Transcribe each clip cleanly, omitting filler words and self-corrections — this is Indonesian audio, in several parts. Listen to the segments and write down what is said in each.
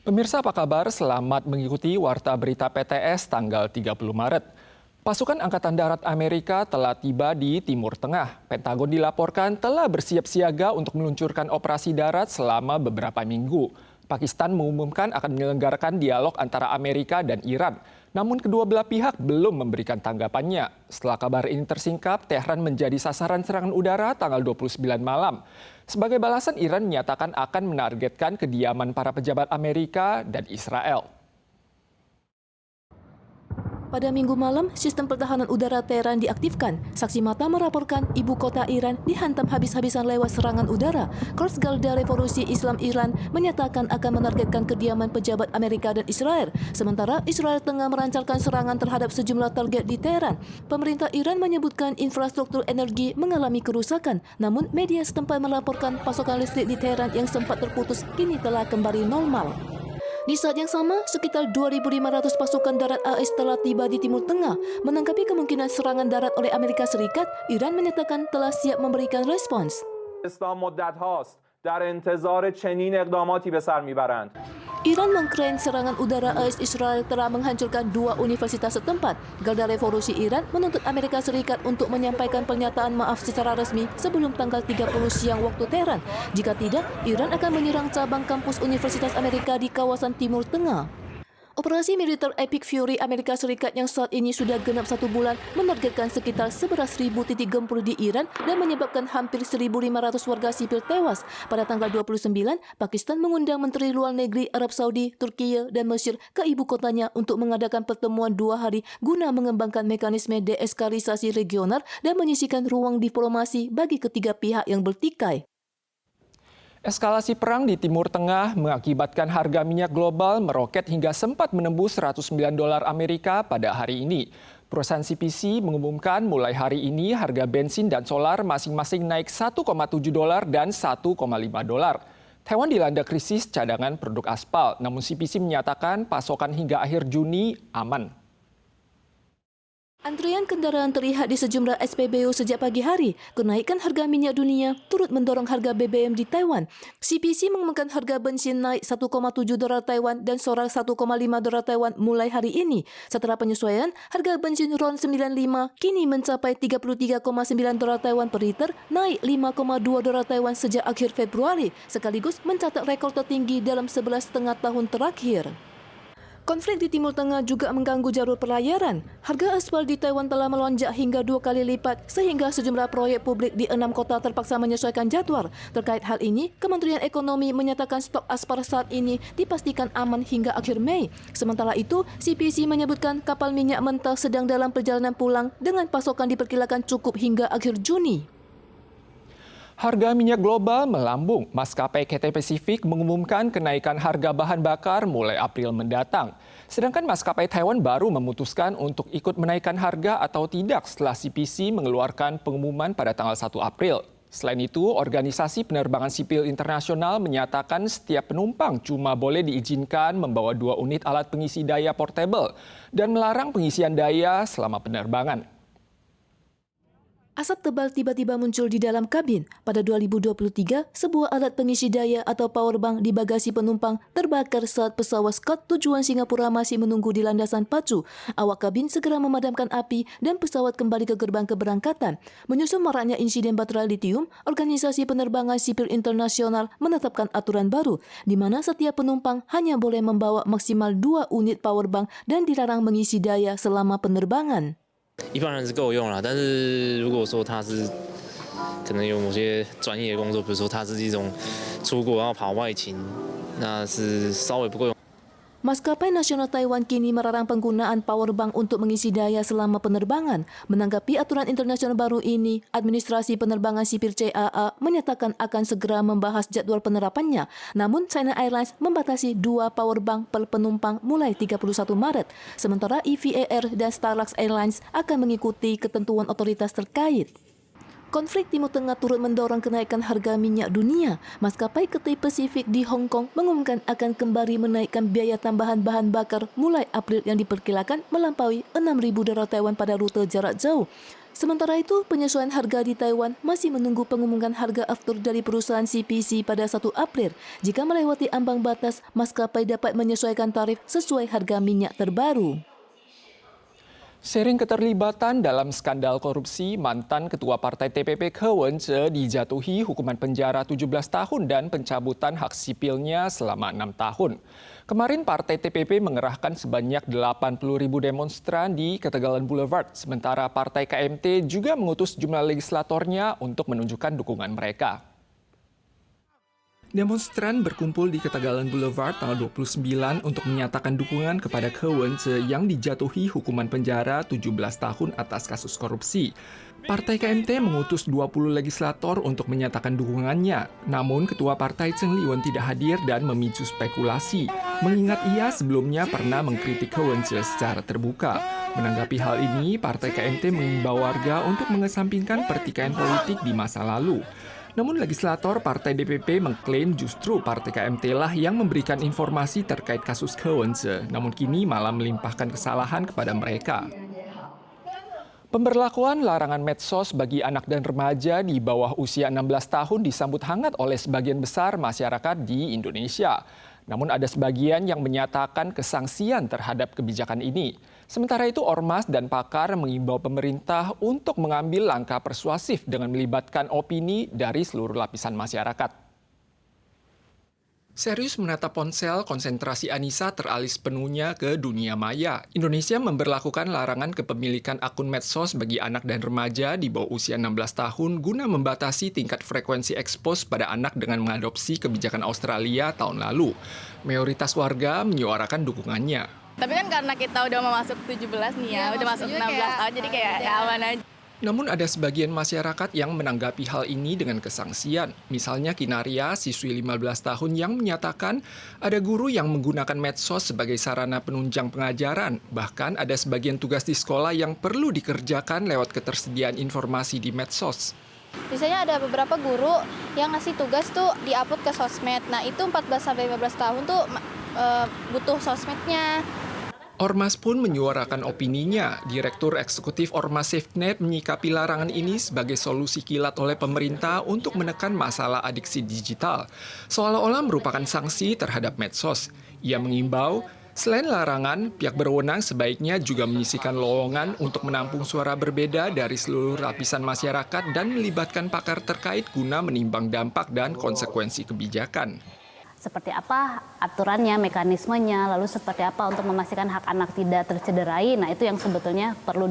Pemirsa apa kabar? Selamat mengikuti Warta Berita PTS tanggal 30 Maret. Pasukan Angkatan Darat Amerika telah tiba di Timur Tengah. Pentagon dilaporkan telah bersiap siaga untuk meluncurkan operasi darat selama beberapa minggu. Pakistan mengumumkan akan menyelenggarakan dialog antara Amerika dan Iran. Namun kedua belah pihak belum memberikan tanggapannya. Setelah kabar ini tersingkap, Tehran menjadi sasaran serangan udara tanggal 29 malam. Sebagai balasan, Iran menyatakan akan menargetkan kediaman para pejabat Amerika dan Israel. Pada Minggu malam, sistem pertahanan udara Teheran diaktifkan. Saksi mata melaporkan ibu kota Iran dihantam habis-habisan lewat serangan udara. Korps Garda Revolusi Islam Iran menyatakan akan menargetkan kediaman pejabat Amerika dan Israel. Sementara Israel tengah melancarkan serangan terhadap sejumlah target di Teheran. Pemerintah Iran menyebutkan infrastruktur energi mengalami kerusakan. Namun media setempat melaporkan pasokan listrik di Teheran yang sempat terputus kini telah kembali normal. Di saat yang sama, sekitar 2.500 pasukan darat AS telah tiba di Timur Tengah. Menanggapi kemungkinan serangan darat oleh Amerika Serikat, Iran menyatakan telah siap memberikan respons. Iran mengklaim serangan udara AS Israel telah menghancurkan 2 universitas setempat. Garda Revolusi Iran menuntut Amerika Serikat untuk menyampaikan pernyataan maaf secara resmi sebelum tanggal 30 siang waktu Teheran. Jika tidak, Iran akan menyerang cabang kampus Universitas Amerika di kawasan Timur Tengah. Operasi militer Epic Fury Amerika Serikat yang saat ini sudah genap 1 bulan menargetkan sekitar 11.000 titik gempur di Iran dan menyebabkan hampir 1.500 warga sipil tewas. Pada tanggal 29, Pakistan mengundang Menteri Luar Negeri Arab Saudi, Turkiye, dan Mesir ke ibu kotanya untuk mengadakan pertemuan 2 hari guna mengembangkan mekanisme deeskalasi regional dan menyisihkan ruang diplomasi bagi ketiga pihak yang bertikai. Eskalasi perang di Timur Tengah mengakibatkan harga minyak global meroket hingga sempat menembus $109 Amerika pada hari ini. Perusahaan CPC mengumumkan mulai hari ini harga bensin dan solar masing-masing naik $1,7 dan $1,5. Taiwan dilanda krisis cadangan produk aspal, namun CPC menyatakan pasokan hingga akhir Juni aman. Antrian kendaraan terlihat di sejumlah SPBU sejak pagi hari. Kenaikan harga minyak dunia turut mendorong harga BBM di Taiwan. CPC mengumumkan harga bensin naik $1,7 Taiwan dan solar $1,5 Taiwan mulai hari ini. Setelah penyesuaian, harga bensin RON 95 kini mencapai $33,9 Taiwan per liter, naik $5,2 Taiwan sejak akhir Februari, sekaligus mencatat rekor tertinggi dalam 11,5 tahun terakhir. Konflik di Timur Tengah juga mengganggu jalur pelayaran. Harga aspal di Taiwan telah melonjak hingga 2 kali lipat sehingga sejumlah proyek publik di 6 kota terpaksa menyesuaikan jadwal. Terkait hal ini, Kementerian Ekonomi menyatakan stok aspal saat ini dipastikan aman hingga akhir Mei. Sementara itu, CPC menyebutkan kapal minyak mentah sedang dalam perjalanan pulang dengan pasokan diperkirakan cukup hingga akhir Juni. Harga minyak global melambung. Maskapai Cathay Pacific mengumumkan kenaikan harga bahan bakar mulai April mendatang. Sedangkan maskapai Taiwan baru memutuskan untuk ikut menaikkan harga atau tidak setelah CPC mengeluarkan pengumuman pada tanggal 1 April. Selain itu, Organisasi Penerbangan Sipil Internasional menyatakan setiap penumpang cuma boleh diizinkan membawa 2 unit alat pengisi daya portable dan melarang pengisian daya selama penerbangan. Asap tebal tiba-tiba muncul di dalam kabin. Pada 2023, sebuah alat pengisi daya atau powerbank di bagasi penumpang terbakar saat pesawat Scott tujuan Singapura masih menunggu di landasan pacu. Awak kabin segera memadamkan api dan pesawat kembali ke gerbang keberangkatan. Menyusul maraknya insiden baterai litium, Organisasi Penerbangan Sipil Internasional menetapkan aturan baru, di mana setiap penumpang hanya boleh membawa maksimal 2 unit powerbank dan dilarang mengisi daya selama penerbangan. 一般人是够用了，但是如果说他是可能有某些专业的工作，比如说他是一种出国要跑外勤，那是稍微不够用。 Maskapai Nasional Taiwan kini melarang penggunaan powerbank untuk mengisi daya selama penerbangan. Menanggapi aturan internasional baru ini, Administrasi Penerbangan Sipil CAA menyatakan akan segera membahas jadwal penerapannya. Namun China Airlines membatasi 2 powerbank per penumpang mulai 31 Maret. Sementara EVA Air dan Starlux Airlines akan mengikuti ketentuan otoritas terkait. Konflik Timur Tengah turut mendorong kenaikan harga minyak dunia. Maskapai Cathay Pacific di Hong Kong mengumumkan akan kembali menaikkan biaya tambahan bahan bakar mulai April yang diperkirakan melampaui $6.000 Taiwan pada rute jarak jauh. Sementara itu, penyesuaian harga di Taiwan masih menunggu pengumuman harga aftur dari perusahaan CPC pada 1 April. Jika melewati ambang batas, maskapai dapat menyesuaikan tarif sesuai harga minyak terbaru. Sering keterlibatan dalam skandal korupsi, mantan Ketua Partai TPP Ke Wen-je dijatuhi hukuman penjara 17 tahun dan pencabutan hak sipilnya selama 6 tahun. Kemarin Partai TPP mengerahkan sebanyak 80.000 demonstran di Ketegalan Boulevard, sementara Partai KMT juga mengutus jumlah legislatornya untuk menunjukkan dukungan mereka. Demonstran berkumpul di Ketegalan Boulevard tanggal 29 untuk menyatakan dukungan kepada Ke Wen-je yang dijatuhi hukuman penjara 17 tahun atas kasus korupsi. Partai KMT mengutus 20 legislator untuk menyatakan dukungannya. Namun Ketua Partai Cheng Li-wen tidak hadir dan memicu spekulasi. Mengingat ia sebelumnya pernah mengkritik Ke Wen-je secara terbuka. Menanggapi hal ini, Partai KMT mengimbau warga untuk mengesampingkan pertikaian politik di masa lalu. Namun legislator Partai DPP mengklaim justru Partai KMT lah yang memberikan informasi terkait kasus Ke Wen-je, namun kini malah melimpahkan kesalahan kepada mereka. Pemberlakuan larangan medsos bagi anak dan remaja di bawah usia 16 tahun disambut hangat oleh sebagian besar masyarakat di Indonesia. Namun ada sebagian yang menyatakan kesangsian terhadap kebijakan ini. Sementara itu ormas dan pakar mengimbau pemerintah untuk mengambil langkah persuasif dengan melibatkan opini dari seluruh lapisan masyarakat. Serius menatap ponsel, konsentrasi Anissa teralih sepenuhnya ke dunia maya. Indonesia memberlakukan larangan kepemilikan akun medsos bagi anak dan remaja di bawah usia 16 tahun guna membatasi tingkat frekuensi ekspos pada anak dengan mengadopsi kebijakan Australia tahun lalu. Mayoritas warga menyuarakan dukungannya. Tapi kan karena kita udah mau masuk 17 nih ya, udah masuk 16 tahun, jadi kayak ya aman aja. Namun ada sebagian masyarakat yang menanggapi hal ini dengan kesangsian. Misalnya Kinaria, siswi 15 tahun yang menyatakan ada guru yang menggunakan medsos sebagai sarana penunjang pengajaran. Bahkan ada sebagian tugas di sekolah yang perlu dikerjakan lewat ketersediaan informasi di medsos. Biasanya ada beberapa guru yang ngasih tugas tuh di-upload ke sosmed. Nah itu 14-15 tahun tuh butuh sosmednya. Ormas pun menyuarakan opininya. Direktur Eksekutif Ormas SafeNet menyikapi larangan ini sebagai solusi kilat oleh pemerintah untuk menekan masalah adiksi digital, seolah-olah merupakan sanksi terhadap medsos. Ia mengimbau, selain larangan, pihak berwenang sebaiknya juga menyisihkan lowongan untuk menampung suara berbeda dari seluruh lapisan masyarakat dan melibatkan pakar terkait guna menimbang dampak dan konsekuensi kebijakan. Seperti apa aturannya, mekanismenya, lalu seperti apa untuk memastikan hak anak tidak tercederai. Nah itu yang sebetulnya perlu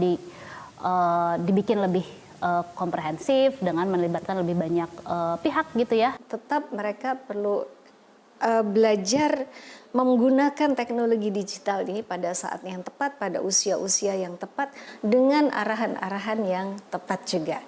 dibikin lebih komprehensif dengan melibatkan lebih banyak pihak gitu ya. Tetap mereka perlu belajar menggunakan teknologi digital ini pada saat yang tepat, pada usia-usia yang tepat, dengan arahan-arahan yang tepat juga.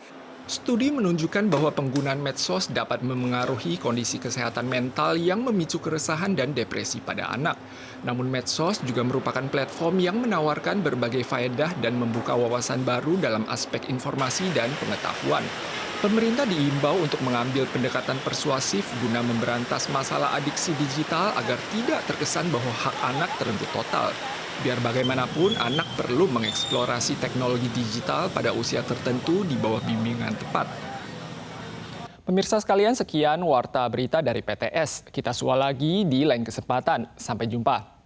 Studi menunjukkan bahwa penggunaan medsos dapat memengaruhi kondisi kesehatan mental yang memicu keresahan dan depresi pada anak. Namun medsos juga merupakan platform yang menawarkan berbagai faedah dan membuka wawasan baru dalam aspek informasi dan pengetahuan. Pemerintah diimbau untuk mengambil pendekatan persuasif guna memberantas masalah adiksi digital agar tidak terkesan bahwa hak anak terenggut total. Biar bagaimanapun, anak perlu mengeksplorasi teknologi digital pada usia tertentu di bawah bimbingan tepat. Pemirsa sekalian, sekian Warta Berita dari PTS. Kita sua lagi di lain kesempatan. Sampai jumpa.